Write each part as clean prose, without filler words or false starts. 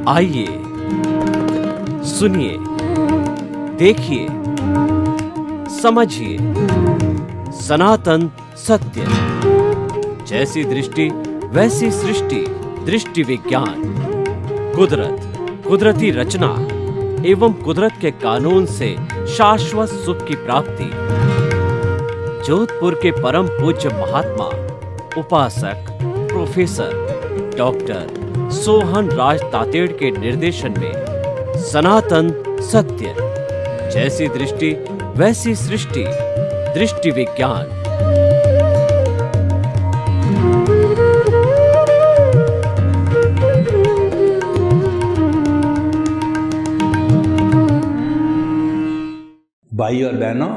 आइए सुनिए, देखिए, समझिए सनातन सत्य। जैसी दृष्टि वैसी सृष्टि, दृष्टि विज्ञान। कुदरत, कुदरती रचना एवं कुदरत के कानून से शाश्वत सुख की प्राप्ति। जोधपुर के परम पूज्य महात्मा उपासक प्रोफेसर डॉक्टर सोहन राज तातेड़ के निर्देशन में सनातन सत्य। जैसी दृष्टि वैसी सृष्टि, दृष्टि विज्ञान। भाई और बहनों,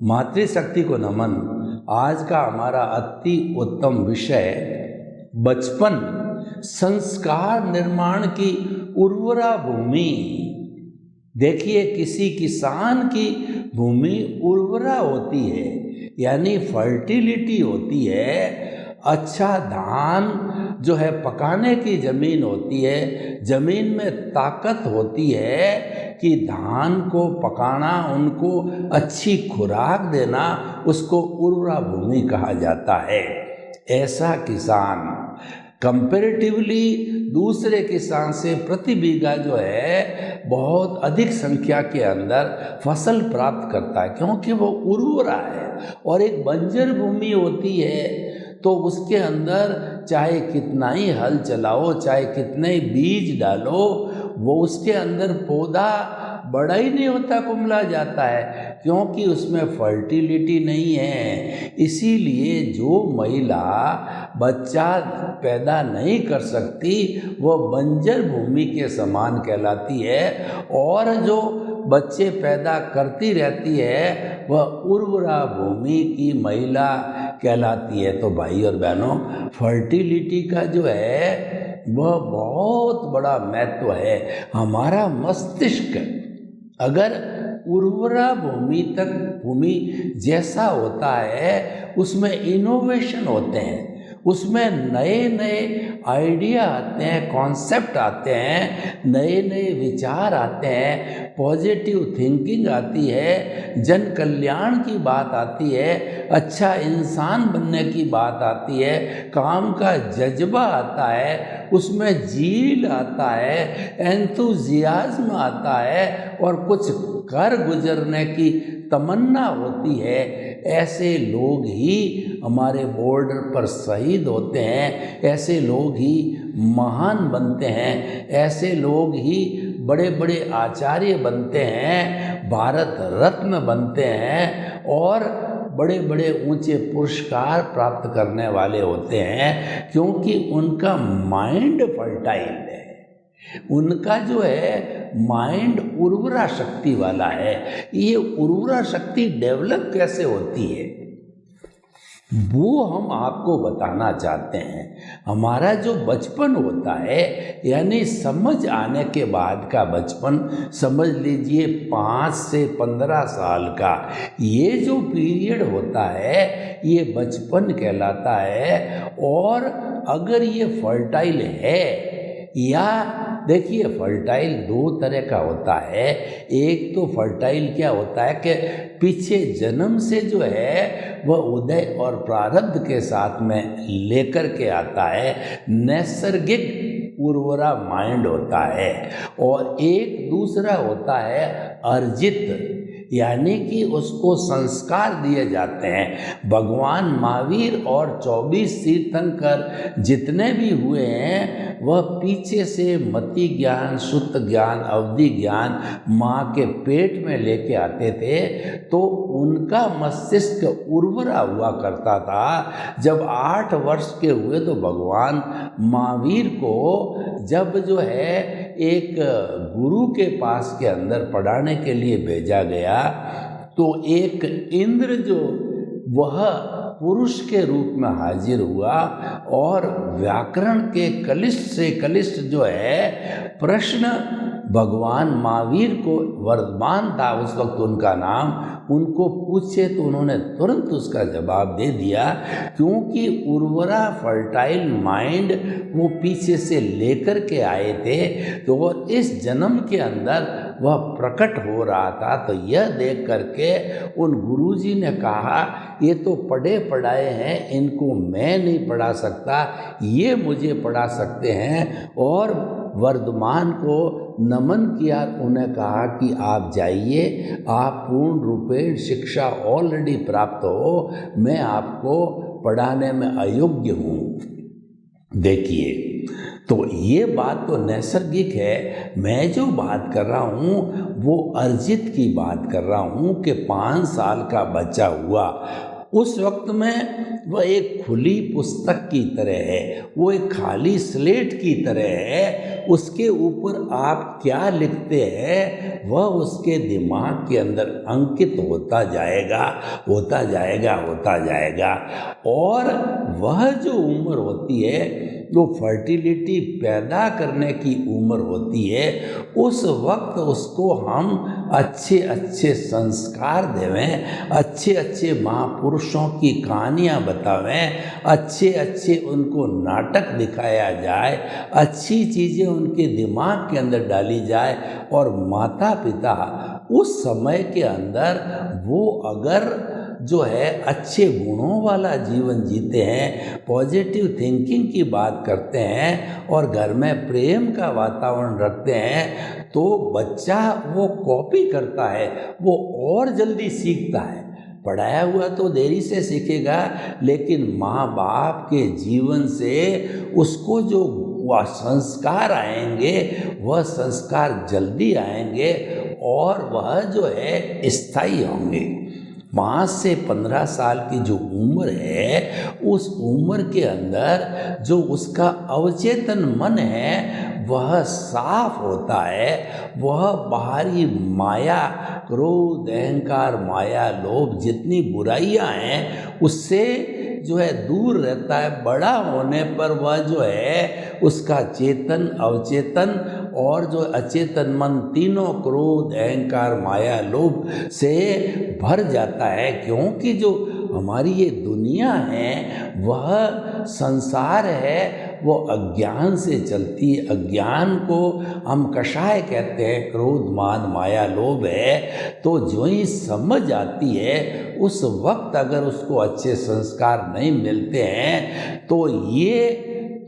मातृशक्ति को नमन। आज का हमारा अति उत्तम विषय बचपन, संस्कार निर्माण की उर्वरा भूमि। देखिए, किसी किसान की भूमि उर्वरा होती है, यानी फर्टिलिटी होती है। अच्छा धान जो है पकाने की ज़मीन होती है, ज़मीन में ताकत होती है कि धान को पकाना, उनको अच्छी खुराक देना, उसको उर्वरा भूमि कहा जाता है। ऐसा किसान कंपैरेटिवली दूसरे किसान से प्रति बीघा जो है बहुत अधिक संख्या के अंदर फसल प्राप्त करता है, क्योंकि वो उर्वरा है। और एक बंजर भूमि होती है तो उसके अंदर चाहे कितना ही हल चलाओ, चाहे कितने ही बीज डालो, वो उसके अंदर पौधा बड़ा ही नहीं होता, कुमला जाता है, क्योंकि उसमें फर्टिलिटी नहीं है। इसीलिए जो महिला बच्चा पैदा नहीं कर सकती वो बंजर भूमि के समान कहलाती है, और जो बच्चे पैदा करती रहती है वह उर्वरा भूमि की महिला कहलाती है। तो भाई और बहनों, फर्टिलिटी का जो है वह बहुत बड़ा महत्व है। हमारा मस्तिष्क अगर उर्वरा भूमि जैसा होता है, उसमें इनोवेशन होते हैं, उसमें नए नए आइडिया आते हैं, कॉन्सेप्ट आते हैं, नए नए विचार आते हैं, पॉजिटिव थिंकिंग आती है, जन कल्याण की बात आती है, अच्छा इंसान बनने की बात आती है, काम का जज्बा आता है, उसमें जील आता है, एंथुजियाज्म आता है, और कुछ कर गुजरने की तमन्ना होती है। ऐसे लोग ही हमारे बॉर्डर पर शहीद होते हैं, ऐसे लोग ही महान बनते हैं, ऐसे लोग ही बड़े बड़े आचार्य बनते हैं, भारत रत्न बनते हैं, और बड़े बड़े ऊंचे पुरस्कार प्राप्त करने वाले होते हैं, क्योंकि उनका माइंड फर्टाइल है, उनका जो है माइंड उर्वरा शक्ति वाला है। ये उर्वरा शक्ति डेवलप कैसे होती है वो हम आपको बताना चाहते हैं। हमारा जो बचपन होता है, यानी समझ आने के बाद का बचपन, समझ लीजिए 5 से 15 साल का, ये जो पीरियड होता है ये बचपन कहलाता है। और अगर ये फर्टाइल है, या देखिए फर्टाइल 2 तरह का होता है। एक तो फर्टाइल क्या होता है कि पीछे जन्म से जो है वह उदय और प्रारब्ध के साथ में लेकर के आता है, नैसर्गिक उर्वरा माइंड होता है। और एक दूसरा होता है अर्जित, यानी कि उसको संस्कार दिए जाते हैं। भगवान महावीर और 24 तीर्थंकर जितने भी हुए हैं वह पीछे से मति ज्ञान, शुद्ध ज्ञान, अवधि ज्ञान माँ के पेट में लेके आते थे, तो उनका मस्तिष्क उर्वरा हुआ करता था। जब 8 वर्ष के हुए तो भगवान महावीर को जब जो है एक गुरु के पास के अंदर पढ़ाने के लिए भेजा गया, तो एक इंद्र जो वह पुरुष के रूप में हाजिर हुआ, और व्याकरण के कलिष्ठ से कलिष्ठ जो है प्रश्न भगवान महावीर को वर्धमान था उस वक्त उनका नाम, उनको पूछे तो उन्होंने तुरंत उसका जवाब दे दिया, क्योंकि उर्वरा फर्टाइल माइंड वो पीछे से लेकर के आए थे, तो वो इस जन्म के अंदर वह प्रकट हो रहा था। तो यह देख करके उन गुरुजी ने कहा, ये तो पढ़े पढ़ाए हैं, इनको मैं नहीं पढ़ा सकता, ये मुझे पढ़ा सकते हैं। और वर्धमान को नमन किया, उन्हें कहा कि आप जाइए, आप पूर्ण रूपेण शिक्षा ऑलरेडी प्राप्त हो, मैं आपको पढ़ाने में अयोग्य हूँ। देखिए, तो ये बात तो नैसर्गिक है। मैं जो बात कर रहा हूँ वो अर्जित की बात कर रहा हूँ कि 5 साल का बच्चा हुआ, उस वक्त में वह एक खुली पुस्तक की तरह है, वो एक खाली स्लेट की तरह है। उसके ऊपर आप क्या लिखते हैं वह उसके दिमाग के अंदर अंकित होता जाएगा, होता जाएगा, होता जाएगा। और वह जो उम्र होती है जो फर्टिलिटी पैदा करने की उम्र होती है, उस वक्त उसको हम अच्छे अच्छे संस्कार देवें, अच्छे अच्छे महापुरुषों की कहानियाँ बतावें, अच्छे अच्छे उनको नाटक दिखाया जाए, अच्छी चीज़ें उनके दिमाग के अंदर डाली जाए। और माता पिता उस समय के अंदर वो अगर जो है अच्छे गुणों वाला जीवन जीते हैं, पॉजिटिव थिंकिंग की बात करते हैं और घर में प्रेम का वातावरण रखते हैं, तो बच्चा वो कॉपी करता है, वो और जल्दी सीखता है। पढ़ाया हुआ तो देरी से सीखेगा, लेकिन माँ बाप के जीवन से उसको जो वह संस्कार आएंगे वह संस्कार जल्दी आएंगे और वह जो है स्थायी होंगे। 5 से 15 साल की जो उम्र है, उस उम्र के अंदर जो उसका अवचेतन मन है वह साफ होता है, वह बाहरी माया, क्रोध, अहंकार, माया, लोभ, जितनी बुराइयां हैं उससे जो है दूर रहता है। बड़ा होने पर वह जो है उसका चेतन, अवचेतन और जो अचेतन मन तीनों क्रोध, अहंकार, माया, लोभ से भर जाता है। क्योंकि जो हमारी ये दुनिया है वह संसार है, वो अज्ञान से चलती है। अज्ञान को हम कषाय कहते हैं, क्रोध, मान, माया, लोभ है। तो जो ही समझ आती है उस वक्त अगर उसको अच्छे संस्कार नहीं मिलते हैं तो ये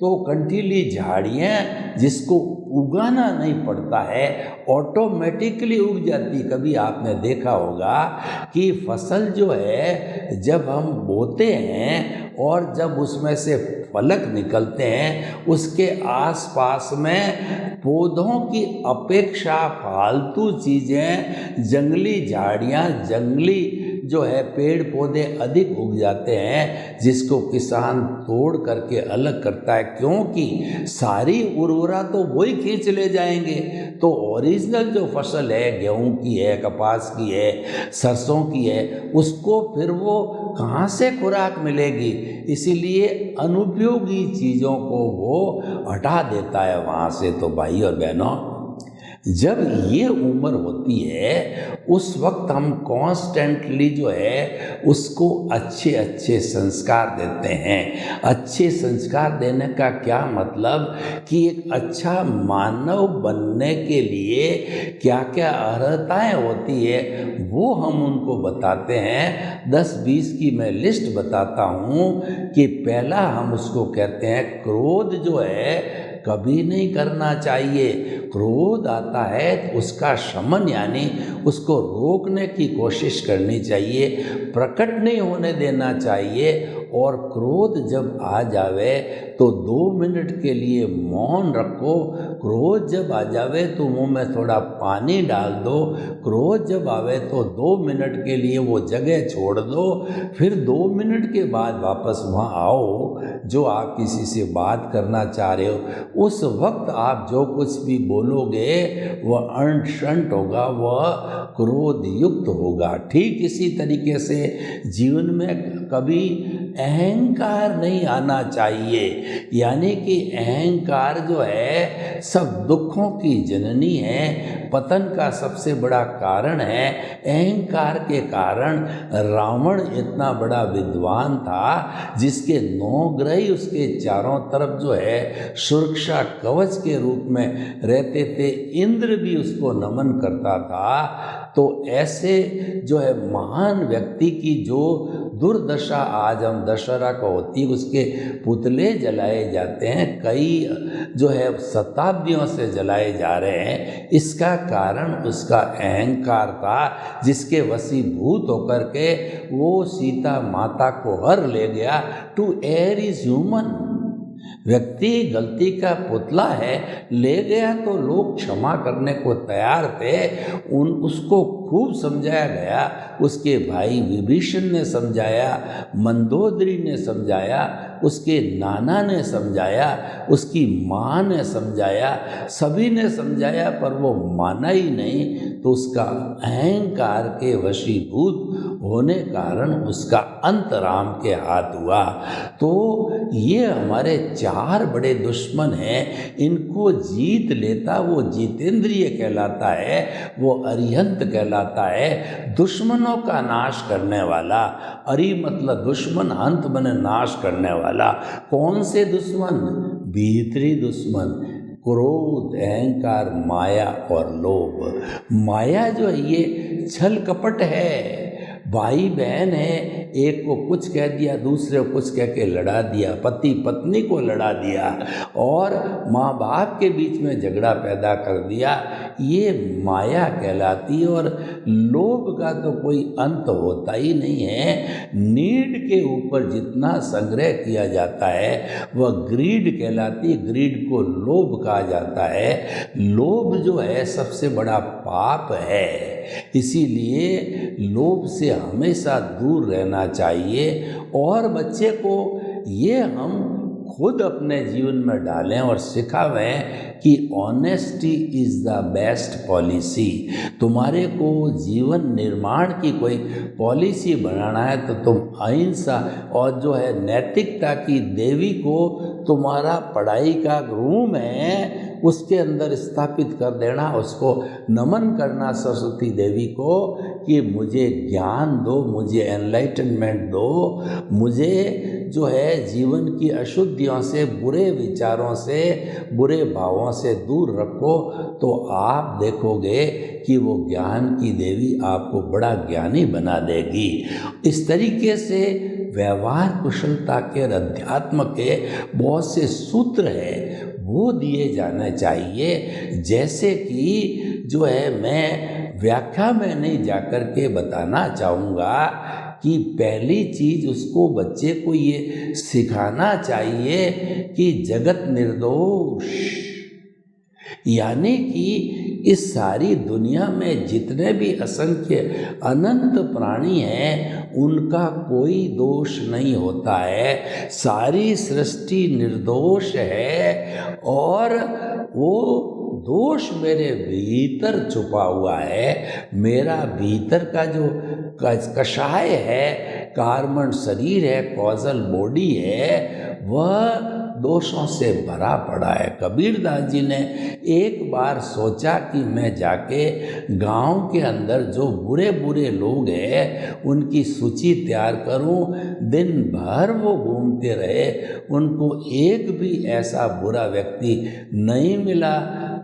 तो कंटीली झाड़ियाँ जिसको उगाना नहीं पड़ता है ऑटोमेटिकली उग जाती। कभी आपने देखा होगा कि फसल जो है जब हम बोते हैं और जब उसमें से फलक निकलते हैं, उसके आसपास में पौधों की अपेक्षा फालतू चीज़ें, जंगली झाड़ियाँ, जंगली जो है पेड़ पौधे अधिक उग जाते हैं, जिसको किसान तोड़ करके अलग करता है। क्योंकि सारी उर्वरा तो वही खींच ले जाएंगे, तो ओरिजिनल जो फसल है, गेहूं की है, कपास की है, सरसों की है, उसको फिर वो कहाँ से खुराक मिलेगी। इसीलिए अनुपयोगी चीज़ों को वो हटा देता है वहाँ से। तो भाई और बहनों, जब ये उम्र होती है उस वक्त हम कॉन्स्टेंटली जो है उसको अच्छे अच्छे संस्कार देते हैं। अच्छे संस्कार देने का क्या मतलब कि एक अच्छा मानव बनने के लिए क्या क्या अर्हताएं होती है वो हम उनको बताते हैं। 10-20 की मैं लिस्ट बताता हूँ कि पहला हम उसको कहते हैं क्रोध जो है कभी नहीं करना चाहिए। क्रोध आता है तो उसका शमन यानी उसको रोकने की कोशिश करनी चाहिए, प्रकट नहीं होने देना चाहिए। और क्रोध जब आ जावे तो 2 मिनट के लिए मौन रखो। क्रोध जब आ जावे तो मुंह में थोड़ा पानी डाल दो। क्रोध जब आवे तो 2 मिनट के लिए वो जगह छोड़ दो। फिर 2 मिनट के बाद वापस वहाँ आओ जो आप किसी से बात करना चाह रहे हो। उस वक्त आप जो कुछ भी बोलोगे वह अंट होगा, वह क्रोध युक्त होगा। ठीक इसी तरीके से जीवन में कभी अहंकार नहीं आना चाहिए। यानी कि अहंकार जो है सब दुखों की जननी है, पतन का सबसे बड़ा कारण है। अहंकार के कारण रावण इतना बड़ा विद्वान था जिसके 9 ग्रह ही उसके चारों तरफ जो है सुरक्षा कवच के रूप में रहते थे। इंद्र भी उसको नमन करता था। तो ऐसे जो है महान व्यक्ति की जो दुर्दशा आज हम दशहरा को होती है, उसके पुतले जलाए जाते हैं, कई जो है शताब्दियों से जलाए जा रहे हैं। इसका कारण उसका अहंकार था जिसके वशीभूत होकर के वो सीता माता को हर ले गया। To err is human. व्यक्ति गलती का पुतला है, ले गया तो लोग क्षमा करने को तैयार थे। उसको खूब समझाया गया, उसके भाई विभीषण ने समझाया, मंदोदरी ने समझाया, उसके नाना ने समझाया, उसकी माँ ने समझाया, सभी ने समझाया, पर वो माना ही नहीं। तो उसका अहंकार के वशीभूत होने कारण उसका अंत राम के हाथ हुआ। तो ये हमारे 4 बड़े दुश्मन हैं, इनको जीत लेता वो जितेंद्रिय कहलाता है, वो अरिहंत कहलाता है, दुश्मनों का नाश करने वाला। अरि मतलब दुश्मन, हंत बने नाश करने वाला। कौन से दुश्मन? भीतरी दुश्मन, क्रोध, अहंकार, माया और लोभ। माया जो है ये छल कपट है। भाई बहन है, एक को कुछ कह दिया, दूसरे को कुछ कह के लड़ा दिया, पति पत्नी को लड़ा दिया और माँ बाप के बीच में झगड़ा पैदा कर दिया। ये माया कहलाती है। और लोभ का तो कोई अंत होता ही नहीं है। नीड के ऊपर जितना संग्रह किया जाता है वह ग्रीड कहलाती है। ग्रीड को लोभ कहा जाता है। लोभ जो है सबसे बड़ा पाप है। इसीलिए लोभ से हमेशा दूर रहना चाहिए। और बच्चे को ये हम खुद अपने जीवन में डालें और सिखावें कि honesty is the best policy. तुम्हारे को जीवन निर्माण की कोई पॉलिसी बनाना है तो तुम अहिंसा और जो है नैतिकता की देवी को तुम्हारा पढ़ाई का रूम है उसके अंदर स्थापित कर देना। उसको नमन करना सरस्वती देवी को कि मुझे ज्ञान दो, मुझे एनलाइटनमेंट दो, मुझे जो है जीवन की अशुद्धियों से, बुरे विचारों से, बुरे भावों से दूर रखो। तो आप देखोगे कि वो ज्ञान की देवी आपको बड़ा ज्ञानी बना देगी। इस तरीके से व्यवहार कुशलता के और अध्यात्म के बहुत से सूत्र हैं वो दिए जाने चाहिए। जैसे कि जो है मैं व्याख्या में नहीं जाकर के बताना चाहूँगा कि पहली चीज़ उसको बच्चे को ये सिखाना चाहिए कि जगत निर्दोष, यानी कि इस सारी दुनिया में जितने भी असंख्य अनंत प्राणी हैं उनका कोई दोष नहीं होता है। सारी सृष्टि निर्दोष है और वो दोष मेरे भीतर छुपा हुआ है। मेरा भीतर का जो कषाय है, कार्बन शरीर है, कॉजल बॉडी है, वह दोषों से भरा पड़ा है। कबीरदास जी ने एक बार सोचा कि मैं जाके गांव के अंदर जो बुरे बुरे लोग हैं उनकी सूची तैयार करूं। दिन भर वो घूमते रहे, उनको एक भी ऐसा बुरा व्यक्ति नहीं मिला।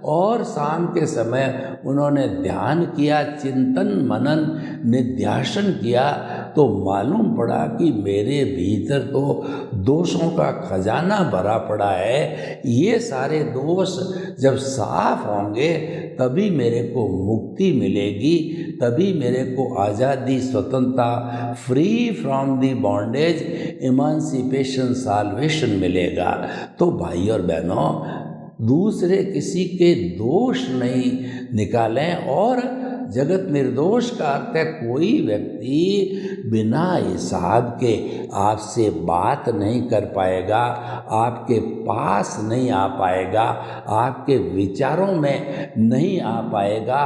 और शाम के समय उन्होंने ध्यान किया, चिंतन मनन निध्यासन किया तो मालूम पड़ा कि मेरे भीतर तो दोषों का खजाना भरा पड़ा है। ये सारे दोष जब साफ होंगे तभी मेरे को मुक्ति मिलेगी, तभी मेरे को आज़ादी, स्वतंत्रता, free from the bondage, emancipation, salvation मिलेगा। तो भाई और बहनों, दूसरे किसी के दोष नहीं निकालें। और जगत निर्दोष का अर्थ है कोई व्यक्ति बिना हिसाब के आपसे बात नहीं कर पाएगा, आपके पास नहीं आ पाएगा, आपके विचारों में नहीं आ पाएगा,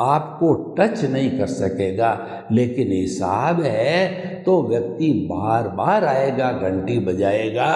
आपको टच नहीं कर सकेगा, लेकिन हिसाब है तो व्यक्ति बार बार आएगा, घंटी बजाएगा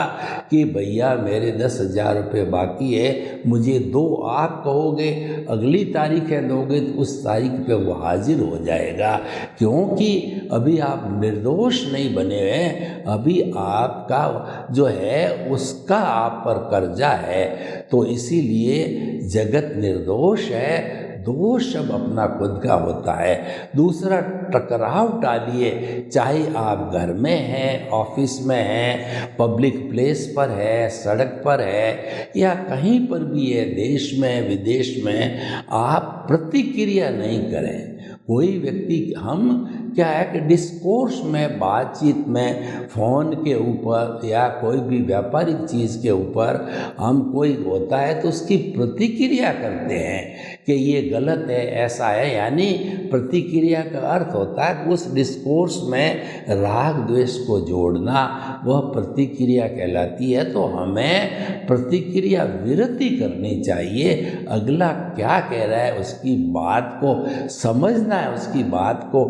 कि भैया मेरे 10,000 रुपये बाकी है, मुझे दो। आप कहोगे अगली तारीख है दोगे, तो उस तारीख पे वो हाजिर हो जाएगा, क्योंकि अभी आप निर्दोष नहीं बने हैं, अभी आपका जो है उसका आप पर कर्जा है। तो इसीलिए जगत निर्दोष है, दोष अब अपना खुद का होता है। दूसरा, टकराव टालिए, चाहे आप घर में हैं, ऑफिस में हैं, पब्लिक प्लेस पर है, सड़क पर है, या कहीं पर भी है, देश में विदेश में, आप प्रतिक्रिया नहीं करें। कोई व्यक्ति, हम क्या है कि डिस्कोर्स में, बातचीत में, फ़ोन के ऊपर या कोई भी व्यापारिक चीज़ के ऊपर हम कोई होता है तो उसकी प्रतिक्रिया करते हैं कि ये गलत है, ऐसा है। यानी प्रतिक्रिया का अर्थ होता है कि उस डिस्कोर्स में राग द्वेष को जोड़ना, वह प्रतिक्रिया कहलाती है। तो हमें प्रतिक्रिया विरति करनी चाहिए। अगला क्या कह रहा है उसकी बात को समझना है, उसकी बात को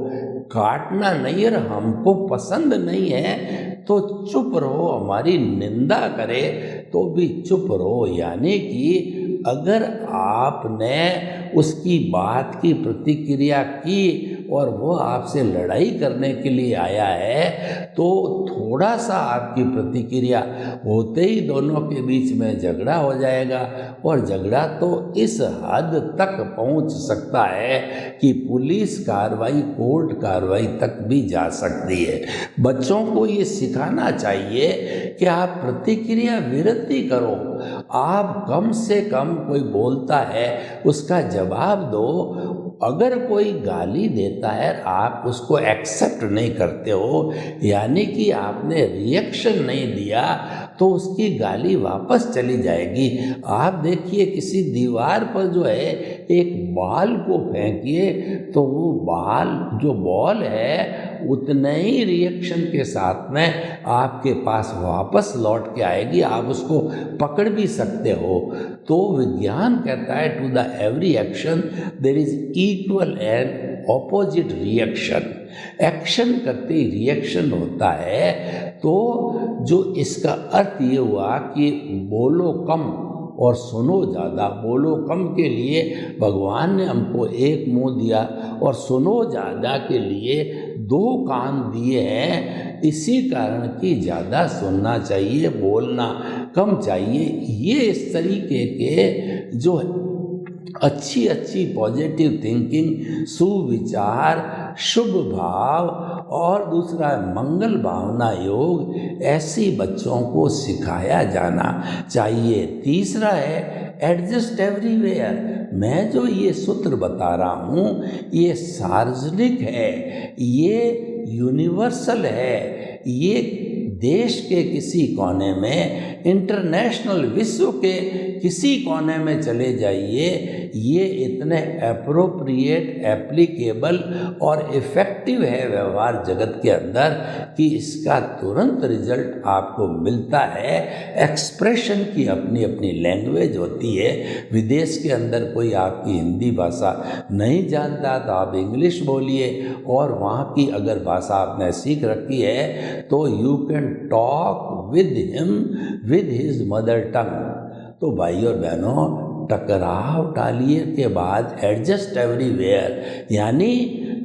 काटना नहीं है। हमको पसंद नहीं है तो चुप रहो, हमारी निंदा करे तो भी चुप रहो। यानी कि अगर आपने उसकी बात की प्रतिक्रिया की और वो आपसे लड़ाई करने के लिए आया है, तो थोड़ा सा आपकी प्रतिक्रिया होते ही दोनों के बीच में झगड़ा हो जाएगा, और झगड़ा तो इस हद तक पहुंच सकता है कि पुलिस कार्रवाई, कोर्ट कार्रवाई तक भी जा सकती है। बच्चों को ये सिखाना चाहिए कि आप प्रतिक्रिया विरति करो। आप कम से कम, कोई बोलता है उसका जवाब दो। अगर कोई गाली देता है, आप उसको एक्सेप्ट नहीं करते हो, यानी कि आपने रिएक्शन नहीं दिया, तो उसकी गाली वापस चली जाएगी। आप देखिए किसी दीवार पर जो है एक बॉल को फेंकिए, तो वो बॉल है उतने ही रिएक्शन के साथ में आपके पास वापस लौट के आएगी, आप उसको पकड़ भी सकते हो। तो विज्ञान कहता है to the every action there is equal and opposite reaction. Action करते ही रिएक्शन होता है। तो जो इसका अर्थ ये हुआ कि बोलो कम और सुनो ज़्यादा। बोलो कम के लिए भगवान ने हमको एक मुंह दिया, और सुनो ज़्यादा के लिए दो कान दिए हैं। इसी कारण कि ज़्यादा सुनना चाहिए, बोलना कम चाहिए। ये इस तरीके के जो अच्छी पॉजिटिव थिंकिंग, सुविचार, शुभ भाव, और दूसरा मंगल भावना योग, ऐसी बच्चों को सिखाया जाना चाहिए। तीसरा है एडजस्ट एवरीवेयर। मैं जो ये सूत्र बता रहा हूँ ये सार्वजनिक है, ये यूनिवर्सल है, ये देश के किसी कोने में, इंटरनेशनल विश्व के किसी कोने में चले जाइए, ये इतने एप्रोप्रिएट, एप्लीकेबल और इफ़ेक्टिव है व्यवहार जगत के अंदर कि इसका तुरंत रिजल्ट आपको मिलता है। एक्सप्रेशन की अपनी अपनी लैंग्वेज होती है। विदेश के अंदर कोई आपकी हिंदी भाषा नहीं जानता तो आप इंग्लिश बोलिए, और वहाँ की अगर भाषा आपने सीख रखी है तो you can talk with him with his mother tongue. तो भाई और बहनों, टकराव टालिए के बाद एडजस्ट एवरीवेयर, यानी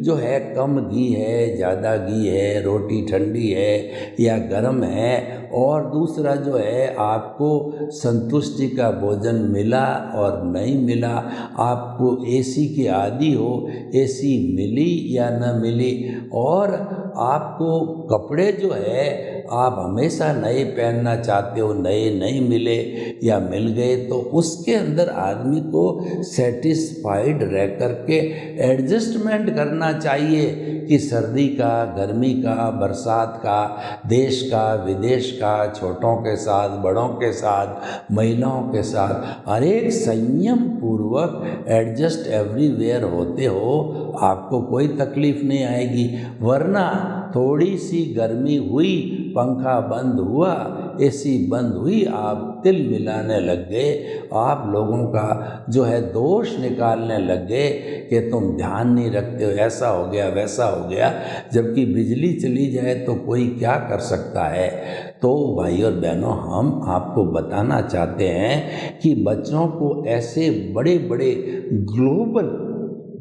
जो है कम घी है, ज़्यादा घी है, रोटी ठंडी है या गर्म है, और दूसरा जो है आपको संतुष्टि का भोजन मिला और नहीं मिला, आपको एसी के आदी हो, एसी मिली या न मिली, और आपको कपड़े जो है आप हमेशा नए पहनना चाहते हो, नए नहीं मिले या मिल गए, तो उसके अंदर आदमी को सेटिस्फाइड रह कर के एडजस्टमेंट करना चाहिए कि सर्दी का, गर्मी का, बरसात का, देश का, विदेश का, छोटों के साथ, बड़ों के साथ, महिलाओं के साथ, हर एक संयम पूर्वक एडजस्ट एवरीवेयर होते हो, आपको कोई तकलीफ नहीं आएगी। वरना थोड़ी सी गर्मी हुई पंखा बंद हुआ, एसी बंद हुई, आप तिल मिलाने लग गए, आप लोगों का जो है दोष निकालने लग गए कि तुम ध्यान नहीं रखते हो, ऐसा हो गया वैसा हो गया, जबकि बिजली चली जाए तो कोई क्या कर सकता है। तो भाई और बहनों, हम आपको बताना चाहते हैं कि बच्चों को ऐसे बड़े बड़े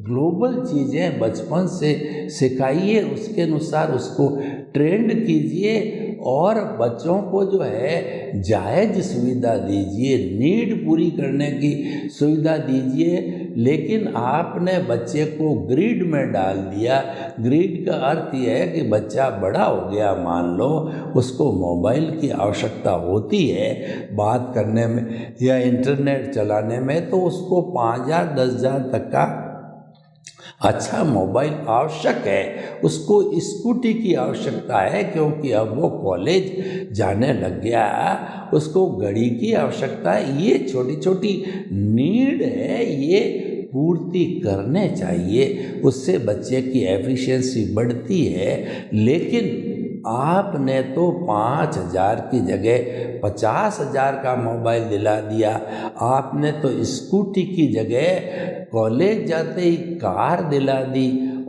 ग्लोबल चीज़ें बचपन से सिखाइए, उसके अनुसार उसको ट्रेंड कीजिए और बच्चों को जो है जायज़ सुविधा दीजिए, नीड पूरी करने की सुविधा दीजिए। लेकिन आपने बच्चे को ग्रिड में डाल दिया। ग्रिड का अर्थ यह है कि बच्चा बड़ा हो गया, मान लो उसको मोबाइल की आवश्यकता होती है बात करने में या इंटरनेट चलाने में, तो उसको 5,000 10,000 तक का अच्छा मोबाइल आवश्यक है, उसको स्कूटी की आवश्यकता है क्योंकि अब वो कॉलेज जाने लग गया, उसको घड़ी की आवश्यकता है। ये छोटी छोटी नीड है, ये पूर्ति करने चाहिए, उससे बच्चे की एफिशिएंसी बढ़ती है। लेकिन आपने तो 5,000 की जगह 50,000 का मोबाइल दिला दिया, आपने तो स्कूटी की जगह कॉलेज जाते ही कार दिला दी,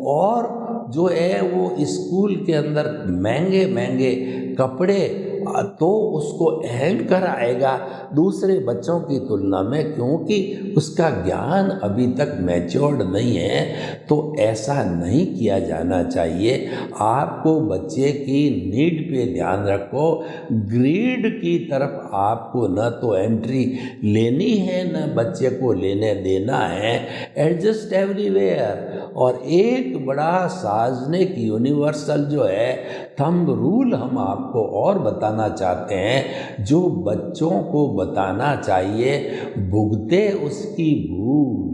और जो है वो स्कूल के अंदर महंगे महंगे कपड़े तो उसको अहम कर आएगा दूसरे बच्चों की तुलना में, क्योंकि उसका ज्ञान अभी तक मैच्योर्ड नहीं है। तो ऐसा नहीं किया जाना चाहिए। आपको बच्चे की नीड पे ध्यान रखो, ग्रेड की तरफ आपको न तो एंट्री लेनी है न बच्चे को लेने देना है। Adjust everywhere. और एक बड़ा सार्वजनिक यूनिवर्सल जो है थंब रूल हम आपको और बताना चाहते हैं, जो बच्चों को बताना चाहिए, भुगते उसकी भूल।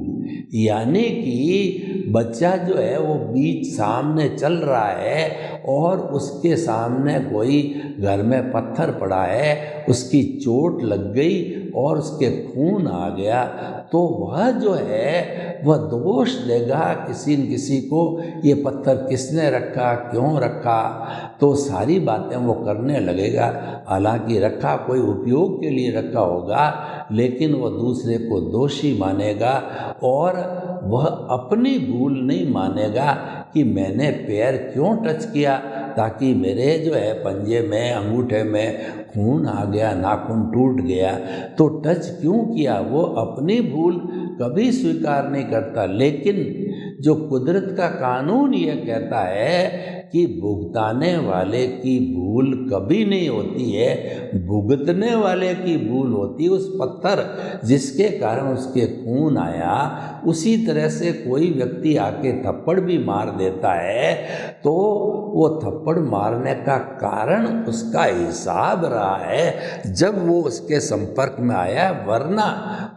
यानी कि बच्चा जो है वो बीच सामने चल रहा है और उसके सामने कोई घर में पत्थर पड़ा है, उसकी चोट लग गई और उसके खून आ गया, तो वह जो है वह दोष देगा किसी न किसी को, ये पत्थर किसने रखा, क्यों रखा, तो सारी बातें वो करने लगेगा। हालांकि रखा कोई उपयोग के लिए रखा होगा, लेकिन वह दूसरे को दोषी मानेगा और वह अपनी भूल नहीं मानेगा कि मैंने पैर क्यों टच किया, ताकि मेरे जो है पंजे में अंगूठे में खून आ गया, नाखून टूट गया, तो टच क्यों किया, वो अपनी भूल कभी स्वीकार नहीं करता। लेकिन जो कुदरत का कानून ये कहता है कि भुगताने वाले की भूल कभी नहीं होती है, भुगतने वाले की भूल होती है। उस पत्थर जिसके कारण उसके खून आया, उसी तरह से कोई व्यक्ति आके थप्पड़ भी मार देता है तो वो थप्पड़ मारने का कारण उसका हिसाब रहा है जब वो उसके संपर्क में आया, वरना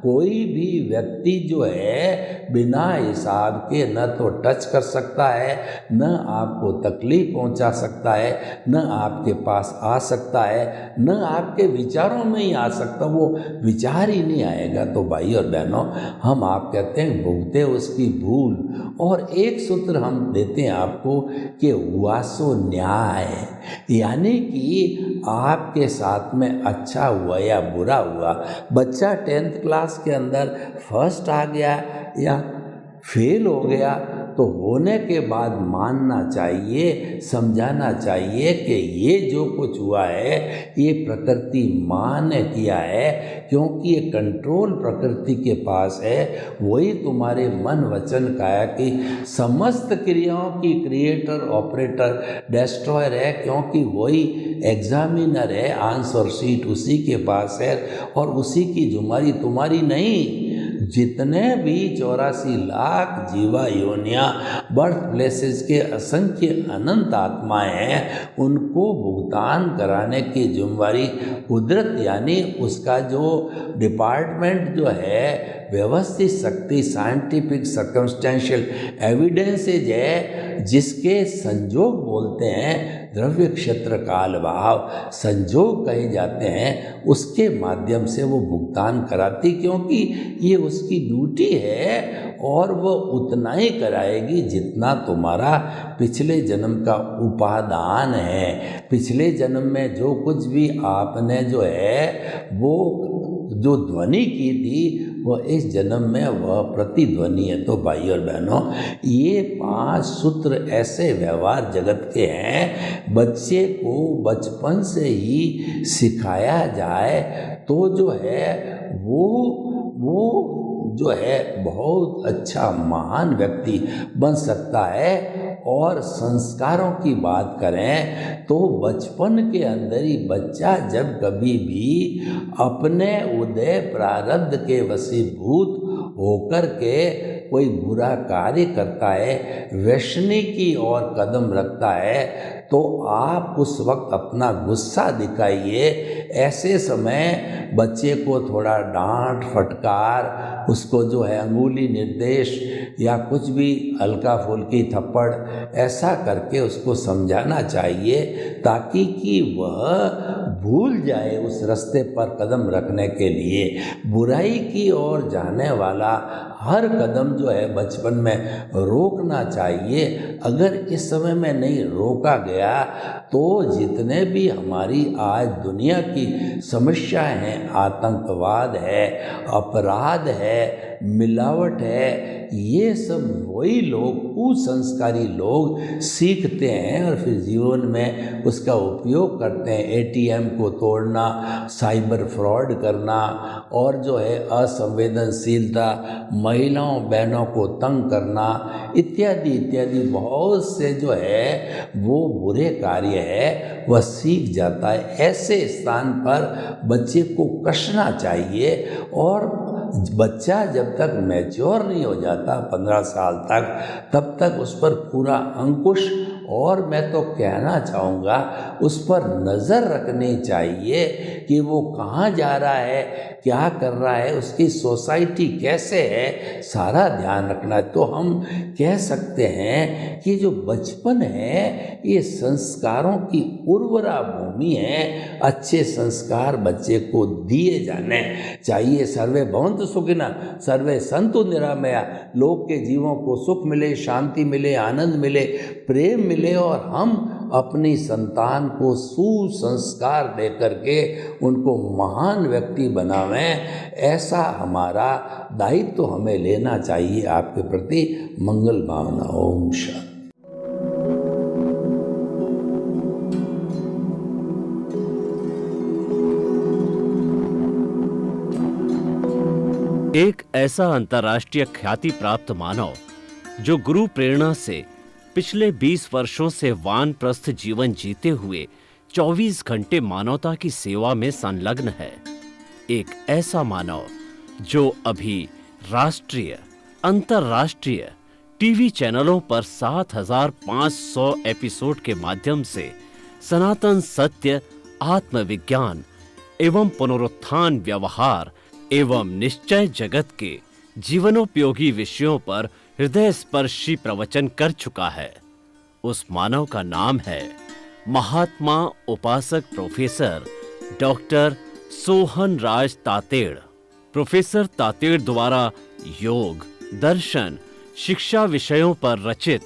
कोई भी व्यक्ति जो है बिना हिसाब के न तो टच कर सकता है, न आपको तकलीफ पहुंचा सकता है, न आपके पास आ सकता है, न आपके विचारों में ही आ सकता, वो विचार ही नहीं आएगा। तो भाई और बहनों, हम आप कहते हैं भुगते उसकी भूल। और एक सूत्र हम देते हैं आपको कि हुआ सो न्याय, यानी कि आपके साथ में अच्छा हुआ या बुरा हुआ, बच्चा 10th क्लास के अंदर फर्स्ट आ गया या फेल हो गया, तो होने के बाद मानना चाहिए, समझाना चाहिए कि ये जो कुछ हुआ है ये प्रकृति माँ ने किया है, क्योंकि ये कंट्रोल प्रकृति के पास है। वही तुम्हारे मन वचन काया की समस्त क्रियाओं की क्रिएटर, ऑपरेटर, डिस्ट्रॉयर है, क्योंकि वही एग्जामिनर है, आंसर शीट उसी के पास है और उसी की जुम्मेदारी तुम्हारी नहीं। जितने भी 84 लाख जीवा योनियाँ बर्थ प्लेसेस के असंख्य अनंत आत्माएं हैं, उनको भुगतान कराने की जिम्मेदारी कुदरत यानी उसका जो डिपार्टमेंट जो है व्यवस्थित शक्ति, साइंटिफिक सर्कमस्टेंशियल एविडेंसेज है, जिसके संयोग बोलते हैं, द्रव्य क्षेत्र काल भाव संयोग कहे जाते हैं, उसके माध्यम से वो भुगतान कराती, क्योंकि ये उसकी ड्यूटी है और वो उतना ही कराएगी जितना तुम्हारा पिछले जन्म का उपादान है। पिछले जन्म में जो कुछ भी आपने जो है वो जो ध्वनि की थी, वह इस जन्म में वह प्रतिध्वनि है। तो भाई और बहनों, ये 5 सूत्र ऐसे व्यवहार जगत के हैं, बच्चे को बचपन से ही सिखाया जाए तो जो है वो जो है बहुत अच्छा महान व्यक्ति बन सकता है। और संस्कारों की बात करें तो बचपन के अंदर ही बच्चा जब कभी भी अपने उदय प्रारब्ध के वशीभूत होकर के कोई बुरा कार्य करता है, वैष्णि की ओर कदम रखता है, तो आप उस वक्त अपना गुस्सा दिखाइए। ऐसे समय बच्चे को थोड़ा डांट फटकार, उसको जो है अंगुली निर्देश या कुछ भी हल्का फुल्की थप्पड़ ऐसा करके उसको समझाना चाहिए, ताकि कि वह भूल जाए उस रास्ते पर कदम रखने के लिए। बुराई की ओर जाने वाला हर कदम जो है बचपन में रोकना चाहिए। अगर इस समय में नहीं रोका गया तो जितने भी हमारी आज दुनिया की समस्याएं हैं, आतंकवाद है, अपराध है, मिलावट है, ये सब वही लोग, कुसंस्कारी लोग सीखते हैं और फिर जीवन में उसका उपयोग करते हैं। एटीएम को तोड़ना, साइबर फ्रॉड करना और जो है असंवेदनशीलता, महिलाओं बहनों को तंग करना इत्यादि इत्यादि बहुत से जो है वो बुरे कार्य है, वह सीख जाता है। ऐसे स्थान पर बच्चे को कसना चाहिए। और बच्चा जब तक मैच्योर नहीं हो जाता 15 साल तक, तब तक उस पर पूरा अंकुश, और मैं तो कहना चाहूँगा उस पर नज़र रखनी चाहिए कि वो कहाँ जा रहा है, क्या कर रहा है, उसकी सोसाइटी कैसे है, सारा ध्यान रखना है। तो हम कह सकते हैं कि जो बचपन है ये संस्कारों की उर्वरा भूमि है। अच्छे संस्कार बच्चे को दिए जाने चाहिए। सर्वे भवन्तु सुखिनः, सर्वे सन्तु निरामया। लोग के जीवों को सुख मिले, शांति मिले, आनंद मिले, प्रेम मिले, और हम अपनी संतान को सुसंस्कार दे करके उनको महान व्यक्ति बनावें। ऐसा हमारा दायित्व हमें लेना चाहिए। आपके प्रति मंगल भावना। ओम शांति। एक ऐसा अंतर्राष्ट्रीय ख्याति प्राप्त मानव जो गुरु प्रेरणा से पिछले 20 वर्षों से वानप्रस्थ जीवन जीते हुए 24 घंटे मानवता की सेवा में संलग्न है। एक ऐसा मानव जो अभी राष्ट्रीय, अंतर्राष्ट्रीय टीवी चैनलों पर 7,500 एपिसोड के माध्यम से सनातन सत्य, आत्मविज्ञान एवं पुनरुत्थान व्यवहार एवं निश्चय जगत के जीवनोपयोगी विषयों पर हृदय स्पर्शी प्रवचन कर चुका है। उस मानव का नाम है महात्मा उपासक प्रोफेसर डॉक्टर सोहन राज तातेड़। प्रोफेसर तातेड़ द्वारा योग, दर्शन, शिक्षा विषयों पर रचित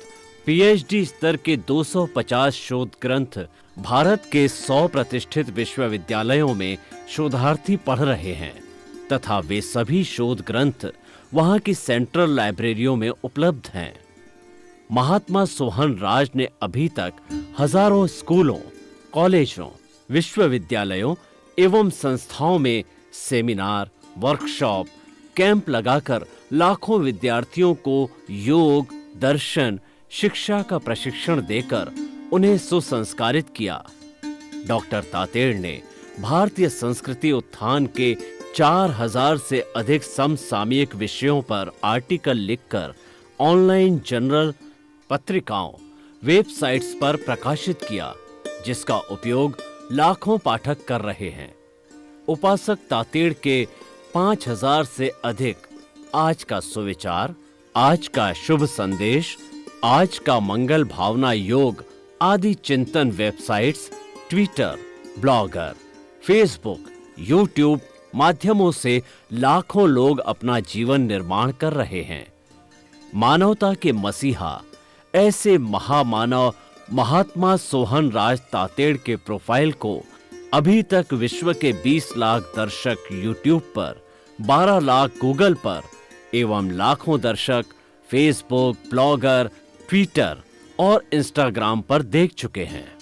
पीएचडी स्तर के 250 शोध ग्रंथ भारत के 100 प्रतिष्ठित विश्वविद्यालयों में शोधार्थी पढ़ रहे हैं तथा वे सभी शोध ग्रंथ वहां की सेंट्रल लाइब्रेरियों में उपलब्ध हैं। महात्मा सोहन राज ने अभी तक हजारों स्कूलों, कॉलेजों, विश्वविद्यालयों एवं संस्थाओं में सेमिनार, वर्कशॉप, कैंप लगाकर लाखों विद्यार्थियों को योग, दर्शन, शिक्षा का प्रशिक्षण देकर उन्हें सुसंस्कारित किया। डॉक्टर तातेड़ ने भारतीय संस्कृति उत्थान के 4000 से अधिक समसामयिक विषयों पर आर्टिकल लिखकर ऑनलाइन जर्नल, पत्रिकाओं, वेबसाइट्स पर प्रकाशित किया, जिसका उपयोग लाखों पाठक कर रहे हैं। उपासक तातेड़ के 5000 से अधिक आज का सुविचार, आज का शुभ संदेश, आज का मंगल भावना योग आदि चिंतन websites, Twitter, blogger, Facebook, YouTube माध्यमों से लाखों लोग अपना जीवन निर्माण कर रहे हैं। मानवता के मसीहा ऐसे महामानव महात्मा सोहन राज तातेड़ के प्रोफाइल को अभी तक विश्व के 20 लाख दर्शक यूट्यूब पर, 12 लाख गूगल पर एवं लाखों दर्शक फेसबुक, ब्लॉगर, ट्विटर और इंस्टाग्राम पर देख चुके हैं।